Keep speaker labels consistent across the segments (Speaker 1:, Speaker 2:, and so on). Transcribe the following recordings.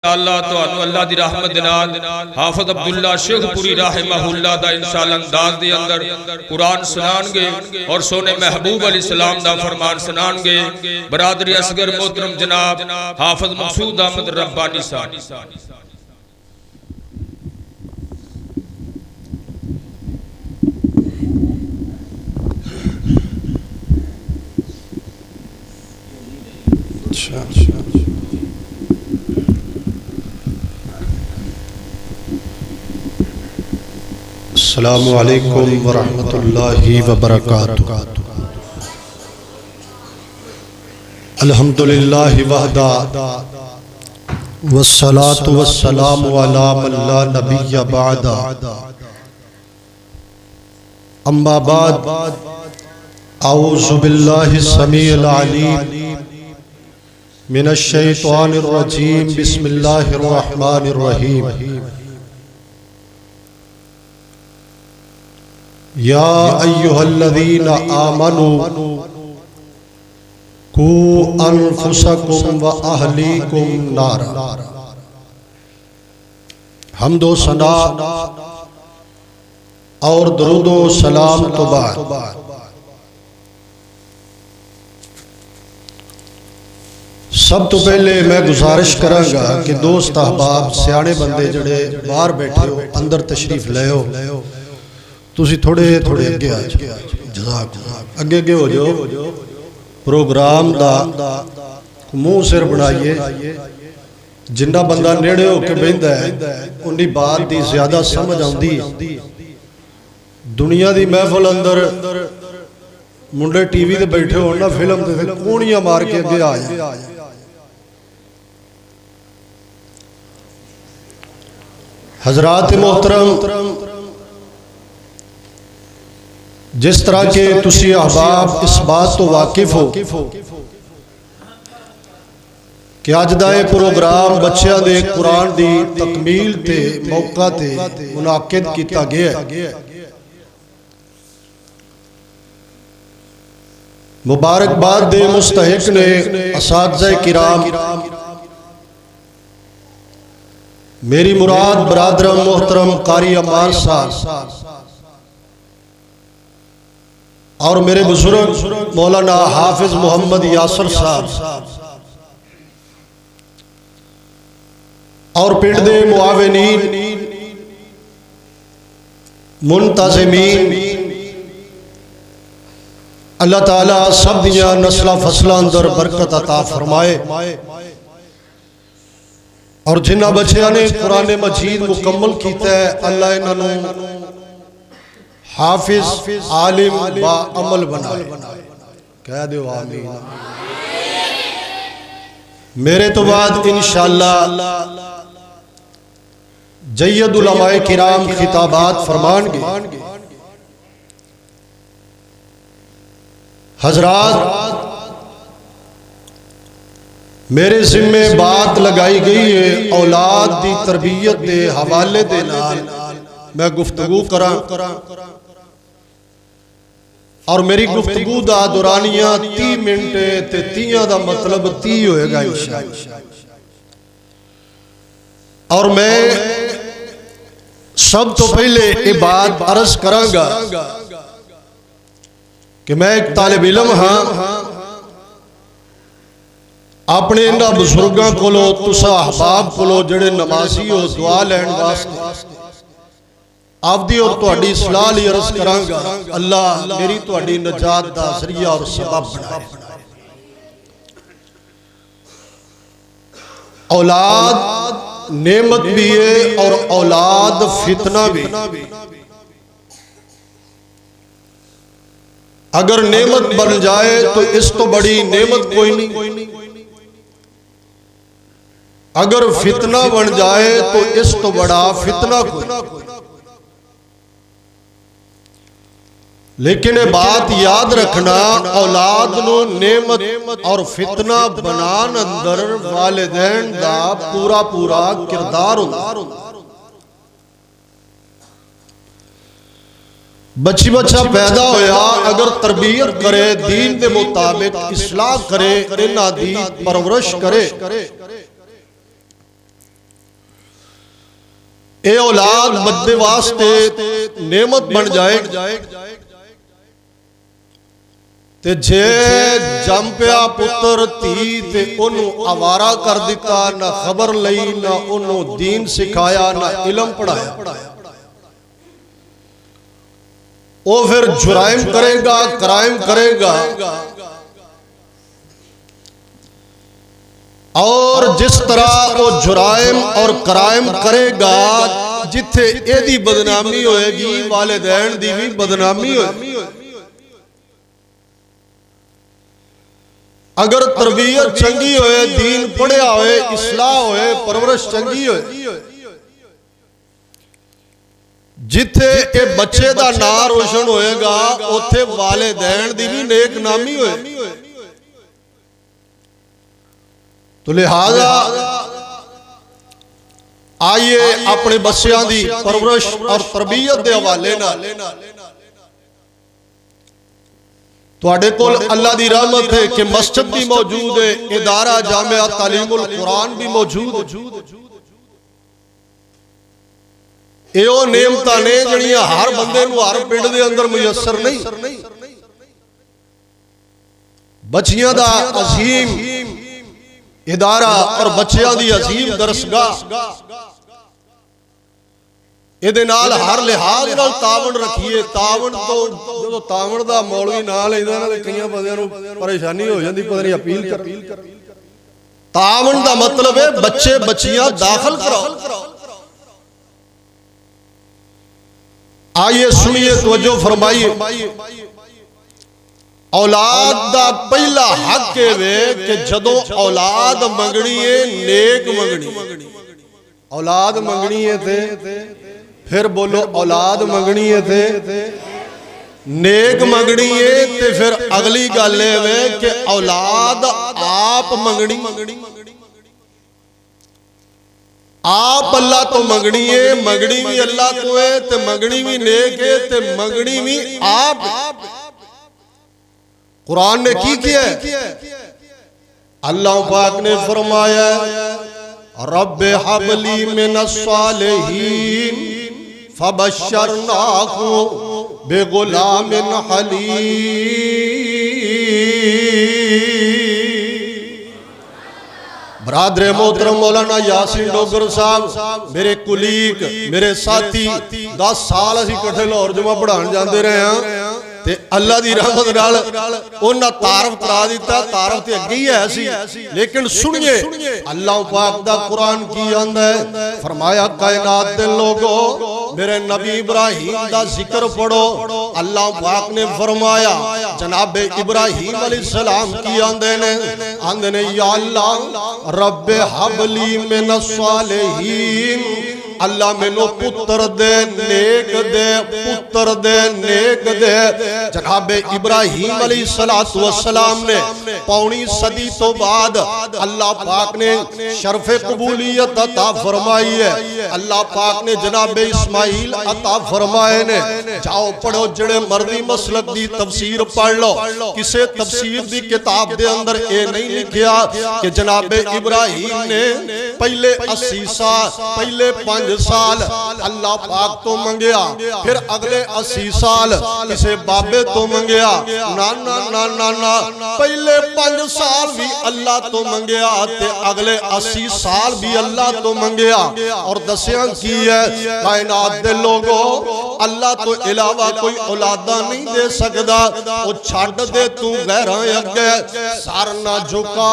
Speaker 1: अल्लाह तुहानू अल्लाह दी रहमत दे नाल हाफिज अब्दुल्ला शेखपुरी रहमहुल्लाह दा इंशाअल्लाह अंदाज दे अंदर कुरान सुनानगे और सोने महबूब अलैहि सलाम दा फरमान सुनानगे। बरादरी असगर मोहतरम जनाब हाफिज मकसूद अहमद रब्बानी साहब।
Speaker 2: अस्सलामु अलैकुम वरहमतुल्लाहि वबरकातुहू। अल्हम्दुलिल्लाहि वहदा वस्सलातु वस्सलामु अला मन ला नबिय्य बअदा। अम्मा बाद औज़ु बिल्लाहि समीइल अलीम मिनश शैतानिर रजीम। बिस्मिल्लाहिर रहमानिर रहीम। या अय्युहल्लज़ीना आमनू कू अनफुसकुम व अहलीकुम नारा। हम्दो सना और दरूदो सलाम तो बाद सब तो पहले मैं गुजारिश करांगा कि दोस्त अहबाब सियाने बंदे जड़े बाहर बैठे हो अंदर तशरीफ लियो। तुसी थोड़े थोड़े अगे आ जाओ, अगे अगे हो जाओ। प्रोग्राम दा मुंह सिर बनाइए। जिन्ना बंदा नेड़े होके बहिंदा है उन्नी बात दी ज्यादा समझ आउंदी। दुनिया दी महफिल अंदर मुंडे टीवी ते बैठे हो ना, फिल्म ते कोहणियां मार के अगे आ जाए। हजरात मोहतरम, जिस तरह के तुसी अहबाब इस बात तो वाकिफ हो कि अज दा ये प्रोग्राम बच्चों दे कुरान दी तकमील ते मौका ते मुनाकिद किया गया। मुबारकबाद दे मुस्तहिक ने असातिज़ा किराम, मेरी मुराद बरादरम मोहतरम कारी अम्मार साहब और मेरे बुजुर्ग मौलाना हाफिज मोहम्मद यासर साहब और पिंड दे मुआविनीन मुंतज़िमीन, अल्लाह ताला सब दियां नस्लां फसलां अंदर बरकत अता फरमाए। और जिन्हां बच्चियां ने कुरान मजीद मुकम्मल कीता है, अल्लाह इन्हां हाफिज आलिम बा अमल बनाए। कह दो आमीन। मेरे तो बाद इंशाअल्लाह जय्यद उलमाए किराम खिताबात फरमानगे। हजरात, मेरे जिम्मे बात लगाई गई है औलाद दी तरबियत के हवाले दे नाल मैं गुफ्तगू करा और मेरी गुफ्तगू दा दुरानिया 30 मिनट ते 30 दा मतलब 30 होएगा इंशाअल्लाह। और मैं सब तो पहले ये बात अर्ज करांगा कि मैं एक तालिब इल्म हाँ। अपने इन्हां बुजुर्गों कोलों तुसां अहबाब कोलों जिहड़े नमाजी हो दुआ लैण वास्ते आपदी और तुहाडी सलाह लई अर्ज करांगा, अल्लाह मेरी तुहाडी नजात दा जरिया और सबब बनाए। औलाद नेमत भी है और औलाद फितना भी। अगर नेमत बन जाए तो इस तो बड़ी नेमत कोई नहीं, अगर फितना बन जाए तो इस तो बड़ा फितना कोई। लेकिन ये बात याद रखना, औलाद नो नेमत और फितना बनान अंदर वालिदैन दा पूरा पूरा किरदार हुंदा। बच्ची बच्चा पैदा होया अगर तरबियत करे दीन के मुताबिक इस्लाह करे इन्हां दी परवरिश करे ये औलाद बंदे वास्ते नेमत बन जाए ते जे जम पिया पुत्र धी ते ओनू आवारा कर दिता, ना खबर लई, ना ओनू दीन सिखाया, ना इलम पढ़ाया। वो फिर जुराइम करेगा, क्राइम करेगा। और जिस तरह वो जुराइम और क्राइम करेगा, जिथे एदी बदनामी होएगी वालिदैन दी भी बदनामी होएगी। अगर तरबियत चंगी होए, दीन पढ़िया होए, इस्लाह होए, परवरिश चंगी होए, जिथे ये बच्चे दा नाम रोशन होएगा, उथे वालिदैन दी भी नेक नामी होएगी। तो लिहाजा आइए अपने बच्चों की परवरिश और तरबियत के हवाले नाल तुहाडे कोल अल्लाह दी रहमत है कि मस्जिद भी मौजूद है, इदारा जामिया तालीमुल कुरान भी मौजूद है। यो नेमतां ने जड़ियां हर बंदे नूं हर पिंड दे अंदर मुयस्सर नहीं। बच्चियां दा अजीम इदारा और बच्चों की अजीम दरसगाह, ਇਹਦੇ ਨਾਲ ਹਰ ਲਿਹਾਜ਼ ਨਾਲ ਤਾਵਣ ਰੱਖੀਏ। ਤਾਵਣ ਤੋਂ ਜਦੋਂ ਤਾਵਣ ਦਾ ਮੌਲਵੀ ਨਾਂ ਲੈਂਦਾ ਨਾ ਤੇ ਕਈਆਂ ਬੰਦਿਆਂ ਨੂੰ ਪਰੇਸ਼ਾਨੀ ਹੋ ਜਾਂਦੀ, ਪਤਾ ਨਹੀਂ ਅਪੀਲ ਕਰ। ਤਾਵਣ ਦਾ ਮਤਲਬ ਹੈ ਬੱਚੇ ਬੱਚੀਆਂ ਦਾਖਲ ਕਰਾਓ। आइए सुनिए, तवज्जो फरमाइए। औलाद दा पहला हक है कि जदों औलाद मंगनी है नेक मंगनी। औलाद मंगनी है थे, फिर बोलो औलाद मंगनी है थे नेक मंगनी है, ते फिर अगली गल है कि औलाद आप मंगनी। आप अल्लाह तो मंगनी है, मंगनी भी अल्लाह तो है, ते मंगनी भी नेक है, ते मंगनी भी आप। कुरान ने की किया है? अल्लाह पाक ने फरमाया रब्बे हबली मिनस सालिहीन फबश्शरनाहु बिगुलामिन हलीम। बरादरे मोहतरम मौलाना यासीन डोगर साहब मेरे कुलीग, मेरे साथी, 10 साल असीं इकट्ठे लाहौर जुमा पढ़ाण जांदे रहे हां ते अल्लाह दी रहमत नाल उन्हां तारफ करा दिता। तारफ ते अगे ही है सी, लेकिन सुनिए अल्लाह पाक दा कुरान की आंदा है। फरमाया कायनात दे लोगो मेरे नबी इब्राहिम दा जिक्र पढ़ो। अल्लाह पाक ने फरमाया जनाबे इब्राहिम अलैहिस्सलाम की आंदे ने या अल्लाह रब्बे हबली मिनस सालिहीन, अल्लाह मैनू पुत्र दे नेक दे, पुत्र दे नेक दे। जनाबे इब्राहिम अलैहिस्सलातु वस्सलाम ने पौनी सदी तो बाद अल्लाह पाक ने शर्फे कबूलियत अता फरमाई है। अल्लाह पाक ने जनाबे इस्माइल अता फरमाए ने। जाओ पढ़ो, जड़े मर्जी मसलक दी तफसीर पढ़ लो, किसे तफसीर दी किताब दे अंदर ये नहीं लिखिया कि जनाबे इब्राहिम ने पहले 80 साल, पहले 5 साल अल्लाह पाक तो मंगया, फिर अगले 80 साल किसे बाबे तो मंगया। ना ना ना ना ना, पहले 5 साल भी अल्लाह तो मंगया ते अगले 80 साल भी अल्लाह तो मंगया। और दसिया की है कायनात दे लोगों अल्लाह तो इलावा कोई औलादा नहीं दे सकदा। वो छड़ दे तू गैरां अगे सर ना झुका,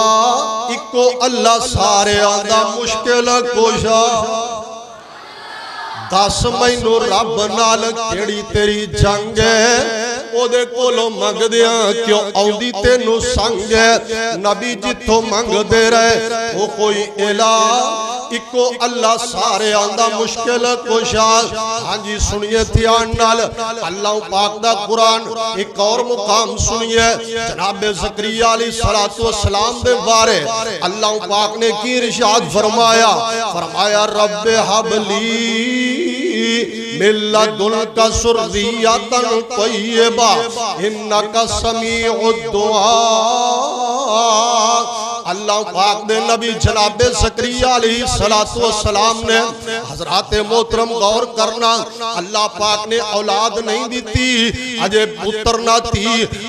Speaker 2: इको अल्लाह सारे आंदा मुश्किल कोशा। 10 मैनू रब नाल केड़ी तेरी जंग है, ओदे कोलों मंगदिया क्यों आउंदी तेनू संग है। नबी जिथों मंगदे रहे वो कोई इला, इको अल्लाह सारे आंदा मुश्किल कुशा। हाँ जी सुनिए ध्यान नाल अल्लाह पाक दा कुरान एक और मुकाम सुनिए। जनाबे ज़करिया अलैहिस्सलातु वस्सलाम दे बारे अल्लाह पाक ने की इरशाद फरमाया, फरमाया रब्बे हबली मिल्लदुनका सुर्रियतन तय्यबा इन्नका समीउद दुआ। अल्लाह पाक दे नबी जनाबे ज़करिया अलैहिस्सलातु वस्सलाम ने हजरत मोहतरम गौर करना अल्लाह पाक ने औलाद नहीं दी थी, अजय पुत्र ना थी,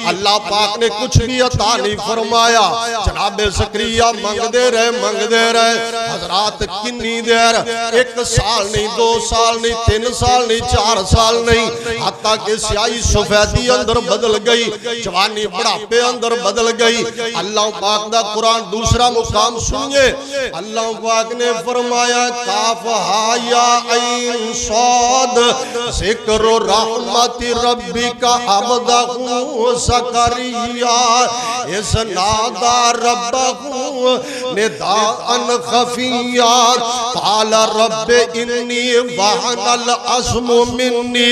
Speaker 2: अल्लाह पाक ने कुछ भी अता नहीं फरमाया। जनाबे ज़करिया मंगदे रहे हजरत किन्नी देर, 1 साल नहीं, 2 साल नहीं, 3 साल नहीं, 4 साल नहीं, हत्ता के स्याही सफेदी अंदर बदल गई, जवानी बुढ़ापे अंदर बदल गई। अल्लाह पाक दा कुरान दूसरा मुकाम सुनिए, अल्लाह पाक ने फरमाया काफ हा या ऐन साद ज़िक्र रहमति रब्बिका अब्दहु ज़करिया इस नादा रब्बहु निदाअन खफिया क़ाल रब्बि इन्नी वहनल अज़्मु मिन्नी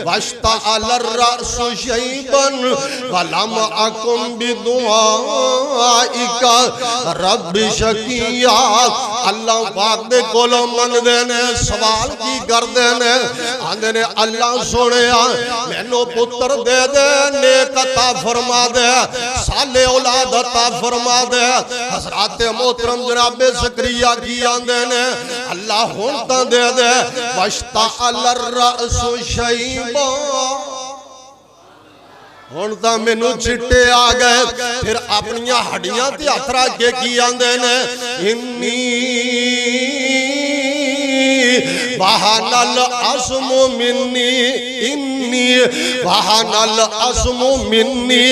Speaker 2: वश्तअल अर्रअसु शैबन वलम अकुम बिदुआइका रब्बि शकिया। अल्लाह पाक दे कोलों मंगदे ने, सवाल की करदे ने, आंदे ने अल्लाह सोहणिया मैनू पुत्र दे दे, नेक अता फरमा दे, साले औलाद अता फरमा दे। हज़रत मोहतरम जनाबे ज़करिया की आंदे ने अल्लाह हुण तां दे दे, वश्तअल अर्रअसु शैबा, हुण तां मैनू चिट्टे आ गए। फिर अपनियां हड्डियां ते हत्थ रख के की आंदे ने इन्नी वहनल अज़्मु मिन्नी, इन्नी वहनल अज़्मु मिन्नी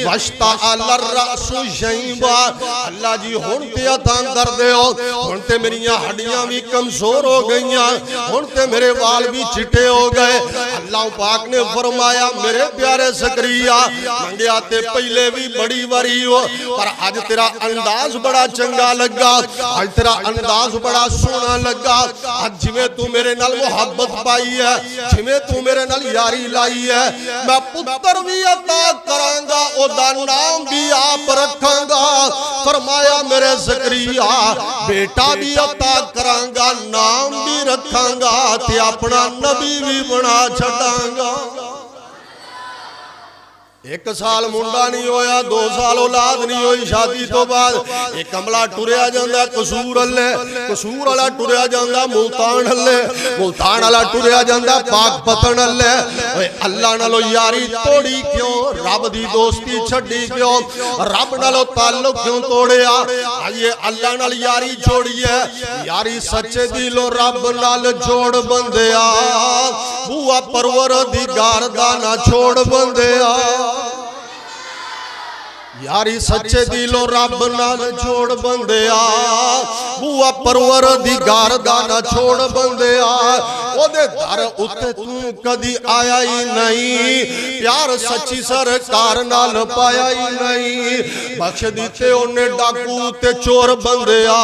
Speaker 2: वश्तअल अर्रअसु शैबा। अल्लाह जी हुण ते अता कर दिओ, हुण ते मेरियां हड्डियां भी कमजोर हो गईयां, हुण ते मेरे वाल भी चिट्टे हो गए। अल्लाह पाक ने फरमाया मेरे प्यारे ज़करिया मंगया ते पहले भी बड़ी बारी हो, पर अज तेरा अंदाज बड़ा चंगा लगा, अज तेरा अंदाज बड़ा सोहना लगा। अज जिवें तू मेरे नाल मुहब्बत पाई है, जिवें तू मेरे नाल यारी लाई है, मैं पुत्र भी अता करांगा, ओदा नाम भी आप रखांगा। फरमाया मेरे ज़करिया बेटा भी अता करांगा, नाम भी रखांगा ते अपना नबी भी बना छड़ांगा। 1 साल मुंडा नहीं होया, 2 साल औलाद नहीं होई, शादी तो बाद एक कमला टुरिया जांदा कसूर हल्ले, कसूर वाला टुरिया जांदा मुल्तान हल्ले, मुल्तान वाला टुरिया जांदा पाकपतन हल्ले। ओए अल्लाह नालों यारी तोड़ी क्यों, रब दी दोस्ती छड्डी क्यों, रब नालों ताल्लुक क्यों तोड़िया? आइए अल्लाह नाल यारी छोड़िए, यारी सच्चे दिलों रब नाल जोड़ बंदिया, बुआ परवरदिगार दा ना छोड़ बंदिया। यारी सच्चे दिलों रब नाल जोड़ बंदिया, बुआ परवरदिगार दा ना छोड़ बंदिया। ओदे दर उत्ते तू कदी आया ही नहीं, प्यार सच्ची सरकार नाल पाया ही नहीं। बख्श दिते ओने डाकू ते चोर बंदिया,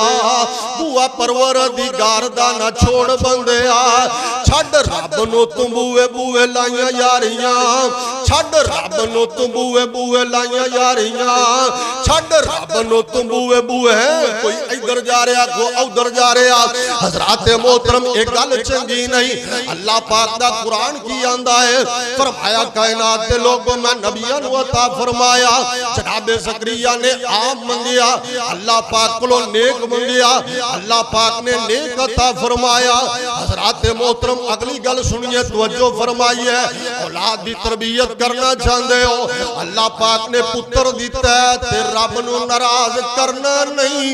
Speaker 2: बुआ परवरदिगार दा ना छोड़ बंदिया। छड़ रब नु तू बूए बूए लाइयां यारियां, छड़ रब नु तू बूए बूए लाइयां यारियां, छड़ रब नु तू बूए बूए, कोई इधर जा रहा कोई उधर जा रहा। हज़रत मोहतरम एक गल चंगी नहीं, अल्लाह पाक दा कुरान की आंदा है, फरमाया कायनात दे लोगों मैं नबियां नु अता फरमाया। जनाबे ज़करिया ने आप मंगिया, अल्लाह पाक कोलों नेक मंगिया, अल्लाह पाक ने नेक अता फरमाया। हज़रत मोहतरम अगली गल सुनिए, तवज्जो फरमाइए। औलाद दी तरबियत करना चाहते हो, अल्लाह पाक ने पुत्र दिता है ते रब नू नाराज करना नहीं।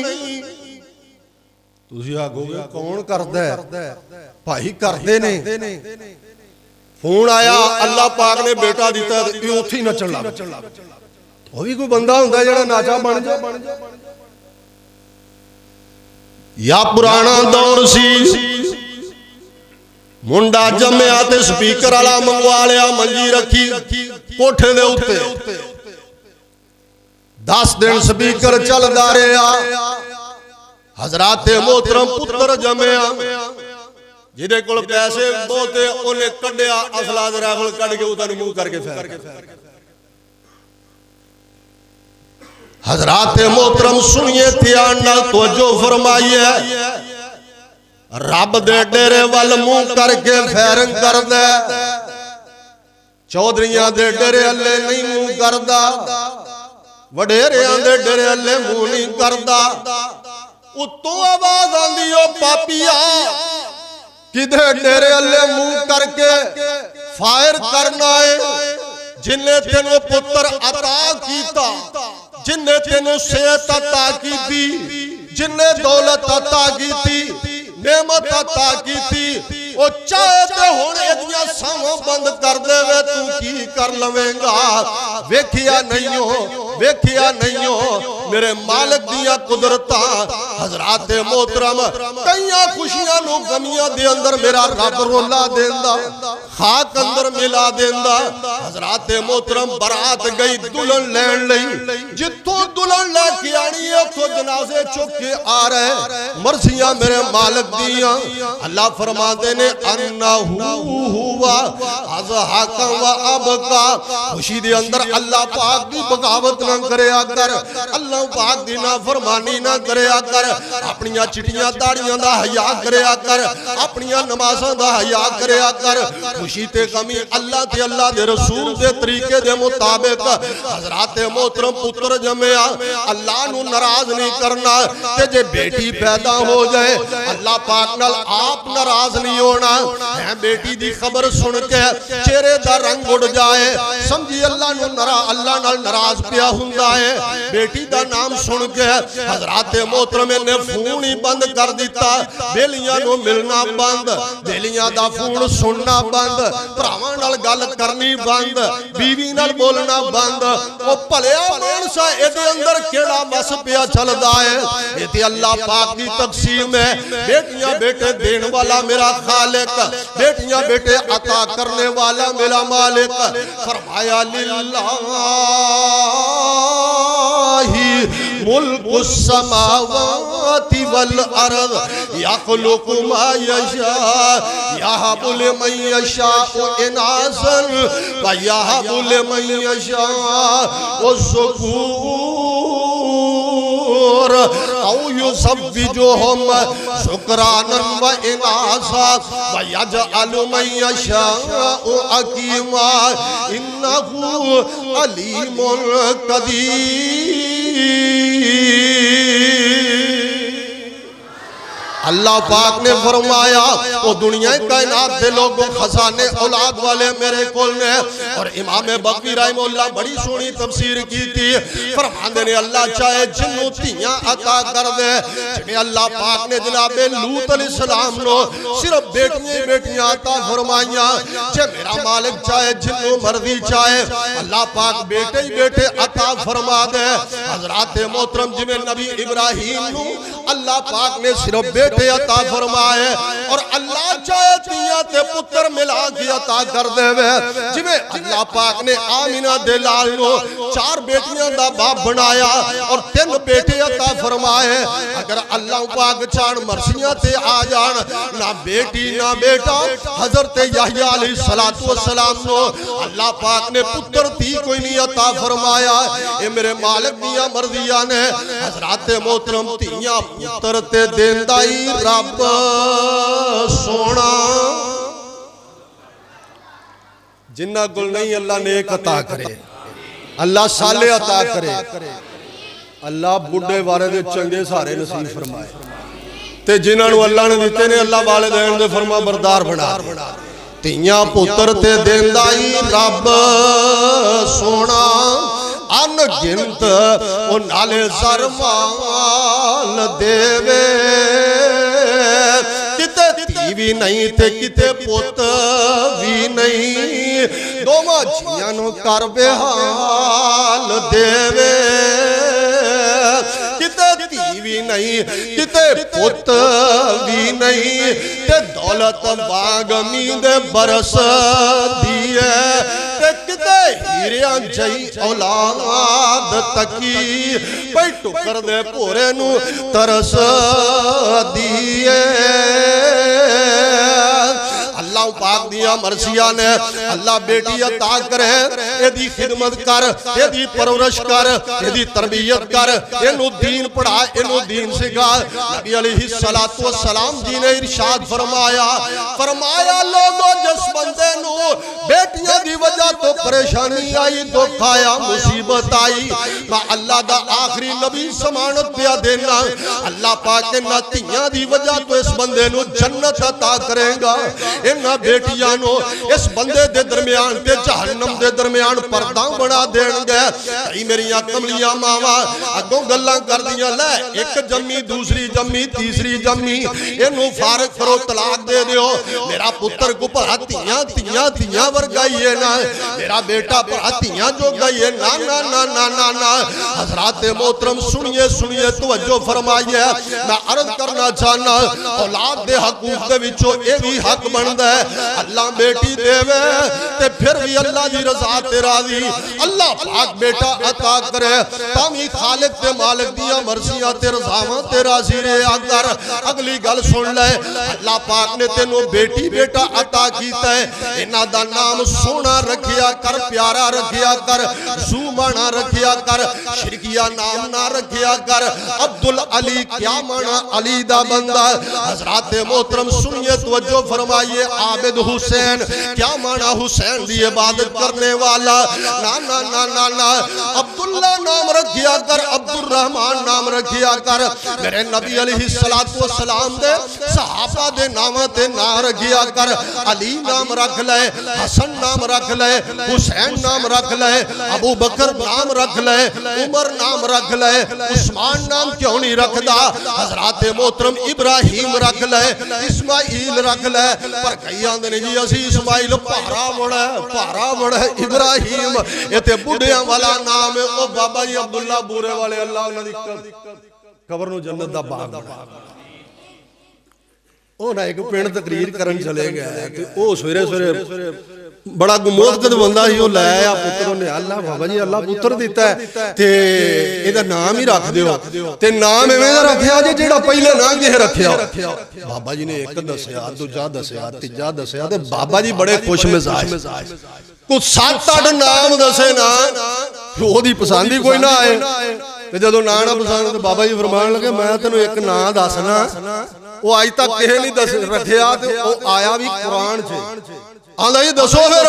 Speaker 2: तुसी आखोगे कौन करदा है? भाई करदे ने। फोन आया अल्लाह पाक ने बेटा दिता ते उत्थे नचण लग, वो भी कोई बंदा हुंदा जेड़ा नाचा बन जा। या पुराना दौर सी, मुंडा जम्मिया ते स्पीकर वाला मंगवा लिया, मंजी रखी कोठे दे उत्ते, 10 दिन स्पीकर चलदा रहा। हज़रत मोहतरम पुत्र जम्मिया, जिहदे कोल पैसे बहुते उन्हें कढ़िया असला ते राइफल कढ़ के उधर मुंह करके फेर। हज़रत मोहतरम सुनिए, ध्यान नाल तवज्जो फरमाइए। रब दे डेरे वल मुंह करके फैरंग करदा, चौधरियां दे डेरे अल्ले नहीं मुंह करदा।
Speaker 3: वडेरियां दे डेरे अल्ले मूंह नहीं करदा। उत्तों आवाज आंदी ओ पापिया किधे डेरे अल्ले मुंह करके फायर करना है। जिन्ने तेनों पुत्र अता कीता, जिन्ने तेनों सेहत अता कीती, जिन्ने दौलत अता कीती, नेमत अता कीती, ओ चाहे ते हुण इदियां सावां बंद कर देवे तू की कर लवेंगा। वेखिया नहीं हो मेरे मालिक दिया कुदरता। हजरात मोहतरम कई खुशियां नु गमियां दे अंदर मेरा रब रोला देंदा, खाक अंदर मिला देंदा। हजरात मोहतरम बरात गई दुल्हन लैन लई, जिथों दुल्हन लेके आनी है उथों जनाजे चुक के आ रहे। मर्जियां मेरे मालिक दिया। अल्लाह फरमाते ने अन्नहु हुवा अज़हाका व अबका। खुशी दे अंदर अल्लाह पाक दी बगावत ना करया कर, अल्लाह पाक दी नाफरमानी ना करया कर, अपनियां चिट्टियां दाड़ियां दा हया करया कर, अपनियां नमाज़ां दा हया करया कर। खुशी ते गमी अल्लाह ते अल्लाह दे रसूल दे तरीके दे मुताबिक। हज़रात मोहतरम पुत्र जमया अल्लाह नु नाराज नहीं करना। ते जे बेटी पैदा हो जाए अल्लाह पाक नाल आप नाराज नहीं होना है। बेटी दी खबर सुन के चेहरे दा रंग उड़ जाए समझी अल्लाह नु अल्लाह नाल नाराज पिया हुंदा है। बेटी दा नाम सुन के हजरात मोहतरम ने फोन ही बंद कर दिता। बेलियां नु मिलना बंद, बेलियां दा फोन सुनना बंद, भरावां नाल गल करनी बंद, बीवी नाल बोलना बंद। ओ भलिया मानसा इहदे अंदर केड़ा बस पिया चलदा है। ये ते अल्लाह पाक दी तकसीम है। बेटियां बेटे देने वाला मेरा खालिक, बेटियां बेटे अता करने वाला मेरा मालिक। फरमाया लिल्लाहि मुल्कुस समावाति वल अर्द यखलुकु मा यशा यहबु लिमन यशाउ इनासन व यहबु लिमन यशाउ ज़ुकूर औ युज़व्विजुहुम शुक्रानन व इनासा व यजअलु मन यशाउ अकीमा इन्नहु अलीमुन कदीर। अल्लाह पाक ने फरमाया वो दुनिया कायनात के लोगों खजाने औलाद वाले मेरे कोल ने। और इमाम बकवी रहमतुल्लाह बड़ी सोहनी तफसीर की थी। फरमाते ने अल्लाह चाहे जिन्नू धीयां अता कर दे। जिन्हें अल्लाह पाक ने जनाबे लूत अलैहिस्सलाम नो सिर्फ बेटियां बेटियां अता फरमाइया। जे मेरा मालिक चाहे जिन्नू मर्जी चाहे अल्लाह पाक बेटे ही बेटे अता फरमा दे। हजरात मोहतरम जिवें नबी इब्राहिम नु अल्लाह पाक ने सिर्फ बेटे अता फरमाए और अल्लाह चाहे तियां ते पुत्र मिला के अता कर देवे। जिवें अल्लाह पाक ने आमिना दे लाल नो 4 बेटियां दा बाप बनाया और 3 बेटे अता फरमाए। अगर अल्लाह पाक चाण मर्जियां ते आ जान ना बेटी ना बेटा हजरत याहया अलैहिस्सलातु वस्सलाम नो अल्लाह पाक ने पुत्र थी कोई नहीं अता फरमाया। ए मेरे मालिक दियां मर्जियां ने। हजरत मोहतरम तियां पुत्र ते देंदा ही रब सोना। जिन्ना कुल नहीं अल्लाह नेक अता करे, अल्लाह साले अता करे, अल्लाह बुढ़े बारे दे चंगे सारे नसीब फरमाए। ते जिन्हां नूं अल्लाह ने दिते ने अल्लाह वाले देन दे फरमा बरदार बना। तियां पुत्र ते देंदा ही रब सोना। अनगिनत ओ नाले सरमाल देवे। किते धी भी नहीं ते किते पुत भी नहीं, दोवां जियां नूं कर बेहाल देवे। किते धी भी नहीं किते पुत भी नहीं ते दौलत बागमी दे बरस दिए। किते हीरियां जई औलाद तकी पई टुकर दे भोरे नू तरस दिए। अल्लाह पाक दी दियां मर्जियां ने। अल्लाह बेटी अता करे, एदी खिदमत कर, एदी परवरिश कर, एदी तरबियत कर, इनू दीन पढ़ा, इनू दीन सिखा। नबी अलैहिस्सलातु वस्सलाम जी ने इरशाद फरमाया, फरमाया लोगों जिस बंदे नू बेटियां दी वजह तो परेशानी आई, दुख आया, मुसीबत आई, मैं अल्लाह दा आखिरी नबी समानत पिया देना, अल्लाह पाक इन्हां धीआं दी वजह तो इस बंदे नू जन्नत अता करेगा। इन्हां बेटियां नू इस बंदे दे दरमियान ते जहन्नम दे दरमियान पर्दा बना देणगे। कई मेरियां कमलियां मावां अगों गल्लां करदियां, ले एक जम्मी, दूसरी जम्मी, तीसरी जम्मी, इनू फारग करो, तलाक दे दिओ। मेरा पुत्र को भला धीआं धीआं धीआं वर्गा ही है ना, मेरा बेटा भला धीआं जोगा ही है ना, ना ना ना ना ना। हज़रात मोहतरम सुनिए सुनिए, तवज्जो फरमाइए। मैं अर्ज करना चाहना, औलाद दे हकूक दे विचों ये भी हक बनदा है, अल्लाह बेटी देवे ते फिर भी अल्लाह दी रज़ा ते राज़ी अल्लाह पाक बेटा अता करे, तावी खालिक ते मालिक दियां मर्ज़ियां ते रज़ावां ते राज़ी रहा कर। अगली गल सुन ले, अल्लाह पाक ने तेनू बेटी बेटा अता कीता है, इन्हां दा नाम सोना रखिया कर, प्यारा रखिया कर, ज़ुमाना रखिया कर, शिरकिया नाम ना रखिया कर। अब्दुल अली क्या माना, अली दा बंदा। हज़रात मोहतरम सुनिए, तवज्जो फरमाइए। आबिद हुसैन क्या माना, हुसैन दी इबादत करने वाला। ना ना ना ना ना, अब्दुल्ला नाम रखिया कर, अब्दुल रहमान नाम रखिया कर। मेरे नबी अलैहिस्सलातु वस्सलाम दे सहाबा दे नाम ते ना रखिया कर। अली नाम रख ले, हसन नाम रख ले, हुसैन नाम रख ले, अबू बकर नाम रख ले, उमर नाम रख ले, उस्मान नाम क्यों नहीं रखदा। हज़रात मोहतरम इब्राहिम रख ले, इस्माइल रख ले, पर कई आंदे ने जी असी इस्माइल भारा बड़ा है, इब्राहिम ये ते बुढ़ियां वाला नाम है। ओ बाबा जी अब्दुल्ला बूरे वाले, अल्लाह उन्हां दी कबर नूं जन्नत दा बाग बना। ਉਹ ਨਾ ਇੱਕ ਪਿੰਡ ਤਕਰੀਰ ਕਰਨ ਚਲੇ ਗਏ ਤੇ ਉਹ ਸਵੇਰੇ ਸਵੇਰੇ ਬੜਾ ਗੁਮੋਹਕਦ ਬੰਦਾ ਸੀ, ਉਹ ਲੈ ਆਇਆ ਪੁੱਤਰ, ਉਹਨੇ ਅੱਲਾ ਬਾਬਾ ਜੀ ਅੱਲਾ ਪੁੱਤਰ ਦਿੱਤਾ ਤੇ ਇਹਦਾ ਨਾਮ ਹੀ ਰੱਖ ਦਿਓ, ਤੇ ਨਾਮ ਐਵੇਂ ਦਾ ਰੱਖਿਆ ਜੇ ਜਿਹੜਾ ਪਹਿਲੇ ਨਾ ਕਿਸੇ ਰੱਖਿਆ। ਬਾਬਾ ਜੀ ਨੇ ਇੱਕ ਦੱਸਿਆ, ਦੂਜਾ ਦੱਸਿਆ, ਤੀਜਾ ਦੱਸਿਆ, ਤੇ ਬਾਬਾ ਜੀ ਬੜੇ ਖੁਸ਼ ਮਿਜ਼ਾਜ, ਕੁਝ 7-8 ਨਾਮ ਦੱਸੇ ਨਾ, ਉਹਦੀ ਪਸੰਦ ਹੀ ਕੋਈ ਨਾ ਆਏ। ਤੇ ਜਦੋਂ ਨਾਂ ਨਾ ਪਸੰਦ ਤੇ ਬਾਬਾ ਜੀ ਫਰਮਾਨ ਲੱਗੇ, ਮੈਂ ਤੈਨੂੰ ਇੱਕ ਨਾਂ ਦੱਸਣਾ, ਉਹ ਅੱਜ ਤੱਕ ਕਿਸੇ ਨਹੀਂ ਦੱਸ ਰੱਖਿਆ, ਤੇ ਉਹ ਆਇਆ ਵੀ ਕੁਰਾਨ 'ਚ। ਆਂਦਾ ਜੀ ਦੱਸੋ ਫਿਰ,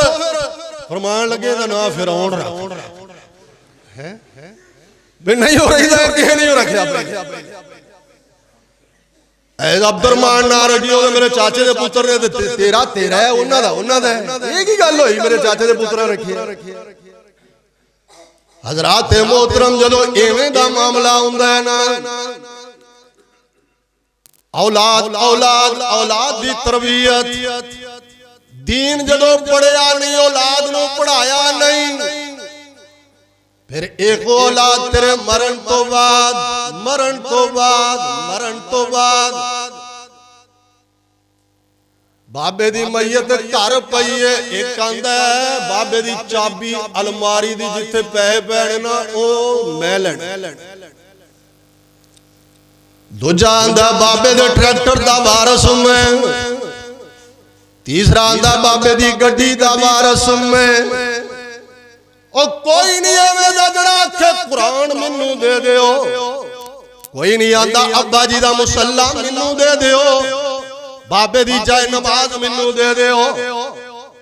Speaker 3: ਫਰਮਾਨ ਲੱਗੇ ਦਾ ਨਾਂ ਫਿਰੌਨ ਹੈ ਵੀ ਨਹੀਂ ਹੋ ਰਹੀ, ਤਾਂ ਕਿਸੇ ਨਹੀਂ ਰੱਖਿਆ। ਐ ਅਬਦੁਰਮਾਨ ਨਾਂ ਰੱਖਿਓ, ਮੇਰੇ ਚਾਚੇ ਦੇ ਪੁੱਤਰ ਨੇ, ਤੇਰਾ ਤੇਰਾ ਹੈ, ਉਹਨਾਂ ਦਾ ਇਹ ਕੀ ਗੱਲ ਹੋਈ, ਮੇਰੇ ਚਾਚੇ ਦੇ ਪੁੱਤਰਾਂ ਰੱਖਿਆ। हज़रात मोहतरम जदों इवें दा मामला हुंदा है ना, औलाद औलाद औलाद दी तरबियत, दीन जदों पढ़िया नहीं, औलाद नूं पढ़ाया नहीं, फिर एक औलाद तेरे मरण तो बाद बाबे दी मैयत घर पई है, एक आंदा है बाबे दी चाबी अलमारी दी जिथे पैसे पैने ना ओ मैं लैना, दूजा आंदा बाबे दे ट्रैक्टर दा वारस मैं, तीसरा आंदा बाबे दी गड्डी दा वारस मैं। ओ कोई नहीं एवें दा जड़ा आखे कुरान मैनू दे दिओ, कोई नहीं आंदा अब्बा जी दा मुसल्ला मैनू दे दिओ, बाबे दी जाए नमाज मैनू दे दिओ।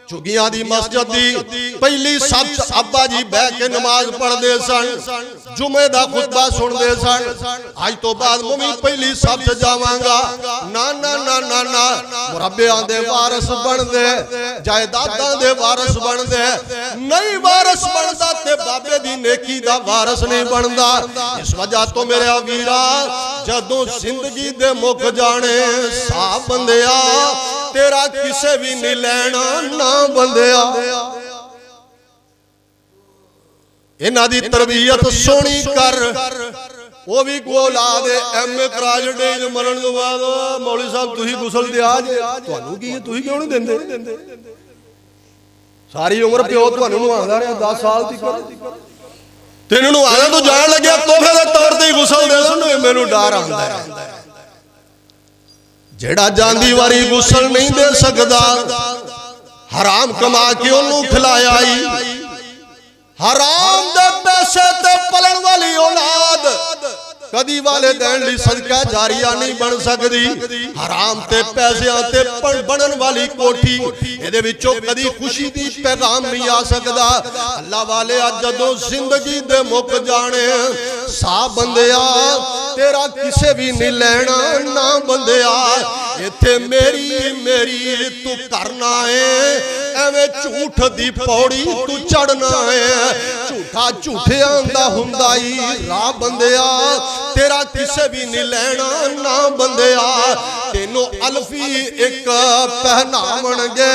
Speaker 3: चुगियां दी मस्जिद दी पहली सब अब्बा जी बह के नमाज पढ़ते सन, जुमे दा खुतबा सुनते सन, आज तो बाद मैं पहली सब जावांगा। ना ना ना ना ना, मुरब्बियां दे वारस बनदे, जायदादां दे वारस बनदे, नहीं वारस बनदा ते बाबे दी नेकी दा वारस नहीं बनदा। इस वजह तो मेरे वीरा जदों जिंदगी दे मुक जाने साहब बंदिया, तेरा किसे भी नहीं लेना ना बंदिया। इन्हां दी तरबियत सोनी कर, वो भी को औलाद एमए कराजडे मरण तो बाद मौलवी साहब तुसी गुसल दे आज तुहानू की तुसी क्यों नहीं देंदे? सारी उम्र प्यो तुहानू नवांदा रहा 10 साल तक, तेनू नवाना तू जान लग्या तोहफे दे तौर ते गुसल दे सुन, मैनू डर आंदा है। जेड़ा जांदी वारी गुसल नहीं दे सकदा, हराम कमा के ओनू खिलाया ही हराम दे पैसे ते पलन वाली औलाद कदी वाले दैन ली सदका जारिया नहीं बन सकती। हराम ते पैसिਆਂ ते बनन वाली कोठी ਇਹਦੇ ਵਿੱਚੋਂ कदी खुशी दी पैगाम नहीं आ सकता। अल्लाह वाले जदों जिंदगी दे मुक जाने सा बंदिया तेरा किसे भी नहीं लेना ना बंदिया इत्थे मेरी मेरी तू करना है एवें झूठ दी पौड़ी तू चढ़ना है झूठा झूठियां दा हुंदा ही राह बंदिया तेरा किसे भी नहीं लेना ना बंदिया तेनों अल्फी एक पहनावणगे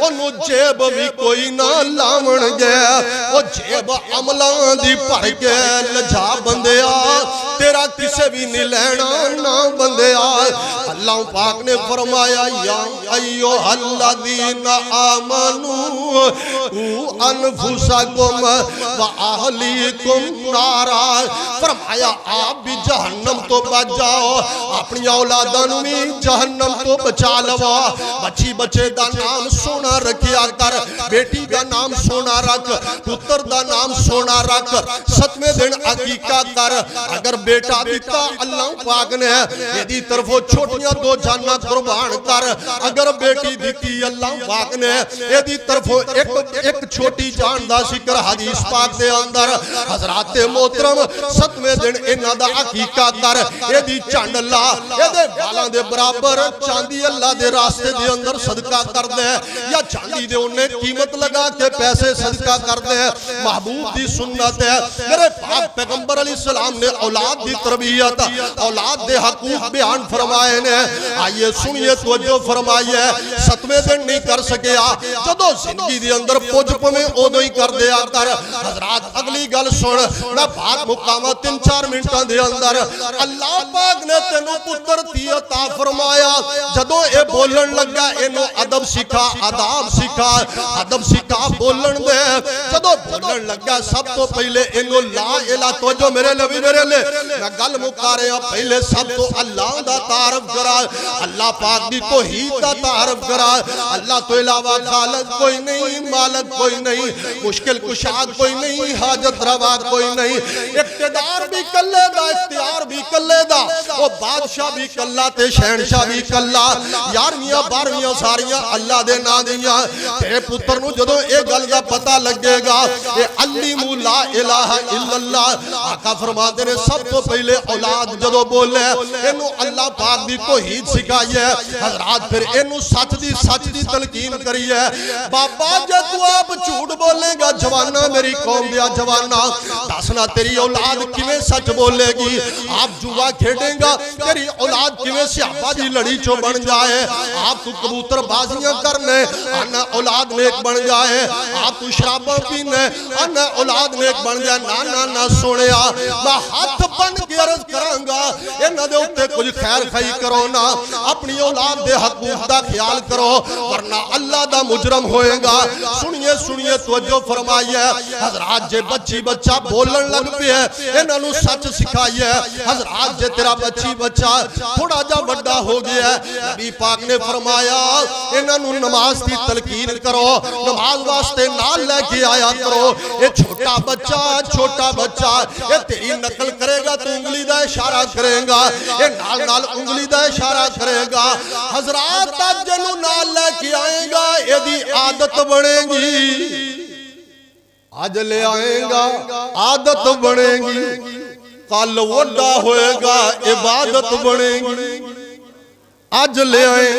Speaker 3: ओनू जेब भी कोई ना लावणगे ओ जेब अमलां दी भर के लजा बंदिया तेरा किसे भी नहीं लेना ना बंदिया। अल्लाह पाक ने फरमाया या अय्युहल्लज़ीना आमनू अनफुसकुम व अहलीकुम नारा फरमाया आप भी जहन्नम तो बच जाओ अपनी औलादां नूं भी जहन्नम तो बचा लवा। बच्ची बच्चे दा नाम सोना रखिया कर बेटी दा नाम सोना रख पुत्र दा नाम सोना रख 7वें दिन अकीका कर अगर बेटा दिता अल्लाह पाक ने एदी तरफों छोटियां 2 जाना कुर्बान कर अगर बेटी दी अल्लाह पाक ने एदी तरफों एक छोटी जान दा जिक्र हदीस पाक दे अंदर हजरात मोहतरम 7वें दिन इन्हां दा अकीका कर एदी झंड ला एदे वालां दे बराबर चांदी अल्लाह दे रास्ते दे अंदर सदका कर दे या चांदी दे उन्हें कीमत लगा के पैसे सदका कर दे महबूब दी सुन्नत है। मेरे पाक पैगंबर अलैहिस्सलाम ने औलाद दी तरबियत औलाद दे हकूक बयान फरमाए ने आइए सुनिए तवज्जो फरमाइए 7वें दिन नहीं कर सकिया जदों जिंदगी दे अंदर पुज पवे उदों ही कर दिया कर। हजरात अगली गल सुन मैं बात मुकामा 3-4 मिनटां दे अंदर अल्लाह पाक ने तेनू पुत्र दी अता फरमाया जदों ए बोलन लगा इनू अदब सिखा आदाब सिखा अदब सिखा बोलन दे जदों बोलन लगा सब तो पहले इनू ला इला तवज्जो मेरे नबी मेरे ले मैं गल मुका रहा पहले सब तो अल्लाह दा तारफ करा अल्लाह पाक दी तौहीद दा तारफ करा अल्लाह तो इलावा खालिक कोई नहीं मालिक कोई नहीं मुश्किल कुशा कोई नहीं हाजत रवा कोई नहीं इख्तियार भी कल्ले दा इख्तियार भी कल्ले दा ओ बादशाह भी कल्ला ते शहनशाह भी कल्ला 11वीं 12वीं सारियां अल्लाह दे नां दियां तेरे पुत्र नु जदों ए गल दा पता लगेगा ए अल्लिमु ला इलाहा इल्लल्लाह आका फरमाते ने सब तो पहले औलाद जदों बोले इनू अल्लाह पाक दी तौहीद सिखाइए हजरात फिर इनू सच दी तलकीन करिए बाबा जे तू आप झूठ बोलेगा जवाना मेरी कौम दिया जवाना दसना तेरी औलाद किवें सच बोलेगी आप जुआ खेडेगा तेरी औलाद किवें सियापा दी लड़ी चो बन जाए आप तू कबूतर बाजियां करने अन्ना औलाद नेक बन जाए आप तू शराबा पीने अन्ना औलाद नेक बन जाए ना ना ना सुनिया मैं हाथ बन के अर्ज करांगा इन्हां दे उत्ते कुछ खैर खाई करो ना अपनी औलाद दे हकूक दा ख्याल करो वरना अल्लाह दा मुजरम होएगा। सुनिए सुनिए तवज्जो फरमाइए हजरात जे बच्ची बच्चा बोलन लग पे इन्हां नु सच सिखाइए हजरात जे तेरा बच्ची बच्चा थोड़ा जा बड़ा हो गया नबी पाक ने फरमाया इन्हां नु नमाज दी तलकीन करो नमाज वास्ते नाल लेके आया करो ये छोटा बच्चा ये तेरी नकल करेगा तो उंगली दा इशारा करेगा ये नाल नाल उंगली दा इशारा करेगा हजरात अज जनु नाल लेके आएगा एदी आदत बनेगी आज ले आएगा आदत बनेगी कल वड्डा होएगा इबादत बनेगी आज ले आए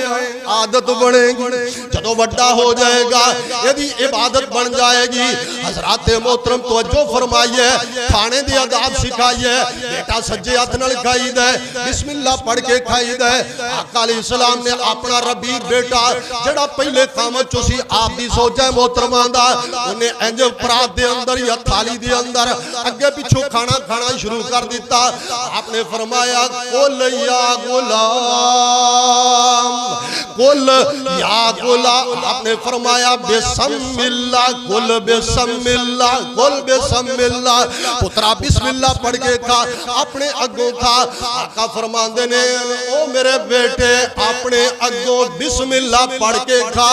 Speaker 3: आदत बनेगी जदों वड्डा हो जाएगा यदि इबादत बन जाएगी। हजरात मोहतरम तवज्जो फरमाइए खाने दी आदाब सिखाइए बेटा सज्जे हाथ नाल खाई दे बिस्मिल्लाह पढ़ के खाई दे आका अलैहिस्सलाम ने अपना रबीर बेटा जेड़ा पहले कामत चो सी आप दी सोचा मोहतरमा दा उन्हें इंज परात दे अंदर या थाली दे अंदर अगे पिछों खाना खाना शुरू कर दिता आपने फरमाया कुल या गुलाम कुल या गुला आपने फरमाया बिस्मिल्लाह कुल बिस्मिल्लाह कुल बिस्मिल्लाह पुत्रा बिस्मिल्लाह पढ़ के खा अपने अगों खा आका फरमांदे ने ओ मेरे बेटे अपने अगों बिस्मिल्लाह पढ़ के खा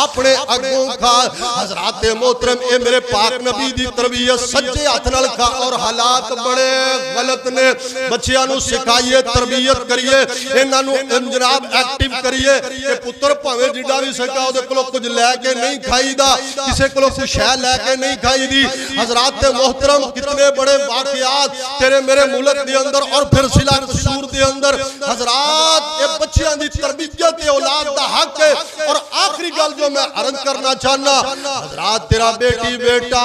Speaker 3: अपने अगों खा हजरात मोहतरम ए मेरे पाक नबी दी तरबियत सच्चे हाथ नाल खा और हालात बड़े गलत ने बच्चियां नु सिखाइए तरबियत करिए इन्हां नु जनाब एक्टिव करिए कि पुत्र भावें जिड्डा भी सका ओदे कोलों कुछ लैके नहीं खाईदा किसी कोलों कुछ शै लैके नहीं खाईदी हजरात मोहतरम कितने बड़े वाकयात तेरे मेरे मुल्क दे अंदर और फिर जिला कसूर दे अंदर हजरात ये बच्चियां दी तरबियत ते औलाद दा हक है और आखिरी गल जो मैं अर्ज करना चाहना हजरात तेरा बेटी बेटा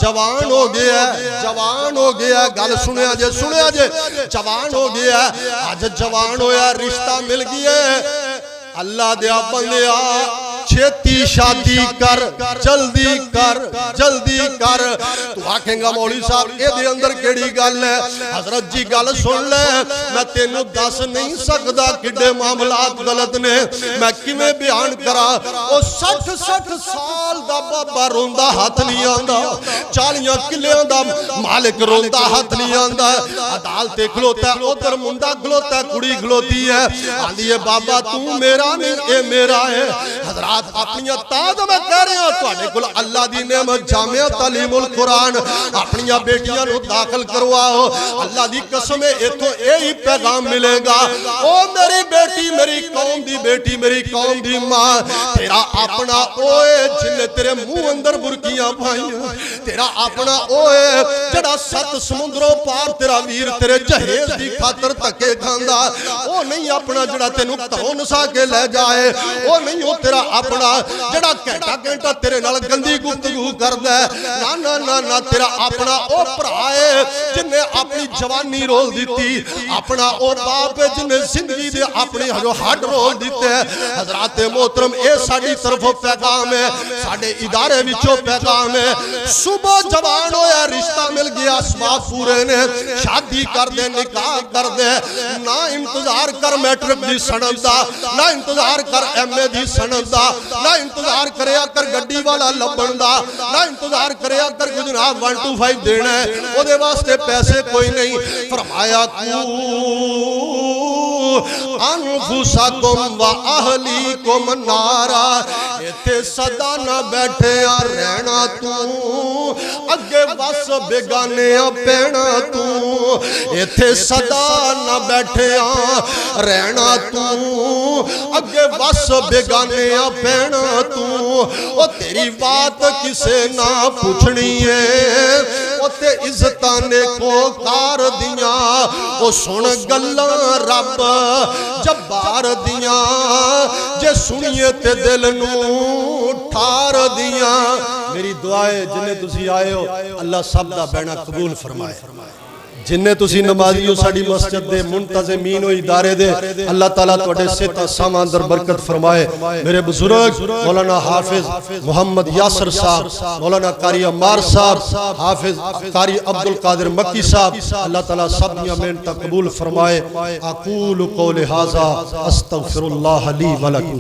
Speaker 3: जवान हो गया जवान हो गया गल सुनिया जे जवान हो गया आज जवान होया रिश्ता मिल गया अल्लाह दे बंदिया छेती शादी कर जल्दी कर तू आखेगा मौली साहब ए अंदर केड़ी गल है हजरत जी गल सुन ले मैं तेनू दस नहीं सकदा किड्डे मामलात गलत ने मैं किवें बयान करा ओ 60 साल दा बाबा रोंदा हाथ नहीं आंदा 40 किल्लियां दा मालिक रोंदा हाथ नहीं आंदा अदालत खलोता उधर मुंडा खलोता कुड़ी खलोती है आंदी है बाबा तू मेरा नहीं ए मेरा है हजरत अपनी ताज मैं कह रहा तुहाडे कोल अल्लाह दी नेमत जामिया तालीमुल कुरान अपनी बेटियां नु दाखिल करवाओ अल्लाह दी कसम है इथों यही पैगाम मिलेगा ओ मेरी बेटी मेरी कौम दी बेटी मेरी कौम दी मां तेरा अपना ओए जिन्ने तेरे मुंह अंदर बुरकियां पाईयां तेरा अपना ओए जेड़ा 7 समुंदरों पार तेरा वीर तेरे जहेज दी खातर धक्के खांदा ओ नहीं अपना जेड़ा तेनू घरों नसा के ले जाए ओ नहीं ओ तेरा अपना जेड़ा घंटा घंटा तेरे नाल गंदी गुफ्तगू करदा ना ना ना ना तेरा अपना ओ भरा है जिन्ने अपनी जवानी रोल दिती अपना ओ बाप है जिन्ने जिंदगी दे अपने जो हड रोल दिते हजरात मोहतरम ए साडी तरफों पैगाम है साडे इदारे विचों पैगाम है सुबह जवान होया रिश्ता मिल गया असबाब पूरे ने शादी कर दे निकाह कर दे ना इंतजार कर मैट्रिक दी सनद दा ना इंतजार कर एमए दी सनद दा ना इंतजार करया कर गड्डी वाला लभण दा ना इंतजार करया कर जनाब 125 देना है ओदे वास्ते पैसे कोई नहीं फरमाया अनफुसकुम व अहलीकुम नारा इथे सदा ना बैठे रहना तू अगे बस बेगाने पैना तू इथे सदा ना बैठे रहना तू अगे बस बेगाने पैना तू ओ तेरी बात किसे ना पूछनी है ओते इज्जतां ने को कार दियां ओ सुन गल्लां रब जब्बार दियां जे सुनिए ते दिल नू ठार दियां मेरी दुआ है जिन्ने तुसी आए हो अल्लाह सब दा बहना कबूल फरमाए जिन्ने तुसी नमाजी हो साडी मस्जिद दे मुंतज़मीन हो इदारे दे अल्लाह ताला तुहाडे सेहत सामां अंदर बरकत फरमाए मेरे बुजुर्ग मौलाना हाफिज मोहम्मद यासर साहब मौलाना कारी अम्मार साहब हाफिज कारी अब्दुल कादिर मक्की साहब अल्लाह ताला सब दी मेहनत कबूल फरमाए अकूलु कौली हाज़ा अस्तगफिरुल्लाह ली व लकुम